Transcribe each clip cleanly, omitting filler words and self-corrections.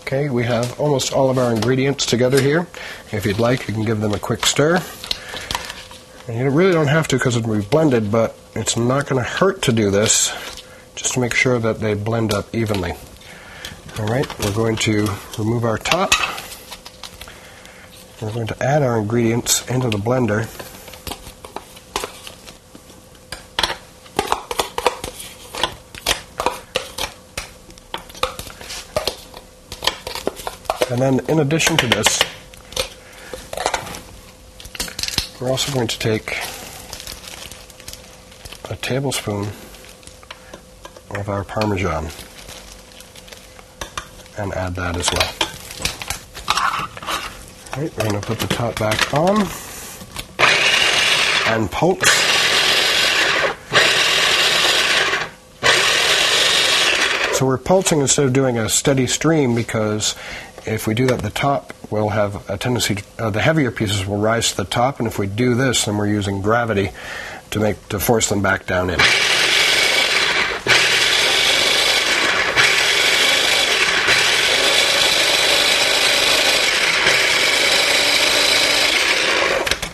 Okay, we have almost all of our ingredients together here. If you'd like, you can give them a quick stir. And you really don't have to because it'll be blended, but it's not going to hurt to do this, just to make sure that they blend up evenly. Alright, we're going to remove our top. We're going to add our ingredients into the blender. And then in addition to this, we're also going to take a tablespoon of our Parmesan and add that as well. All right, we're going to put the top back on and pulse. So we're pulsing instead of doing a steady stream, because if we do that, the top will have a tendency to, the heavier pieces will rise to the top, and if we do this, then we're using gravity to force them back down in.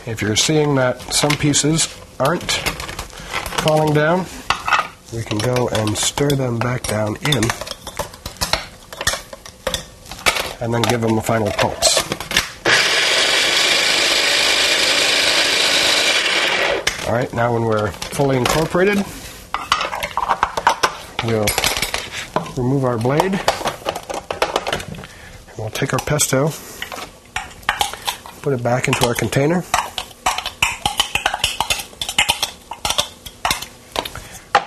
If you're seeing that some pieces aren't falling down, we can go and stir them back down in and then give them a final pulse. Alright, now when we're fully incorporated, we'll remove our blade, and we'll take our pesto, put it back into our container,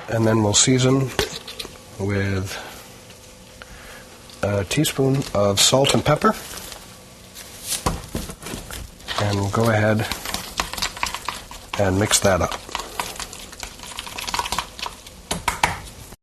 and then we'll season with a teaspoon of salt and pepper, and we'll go ahead and mix that up.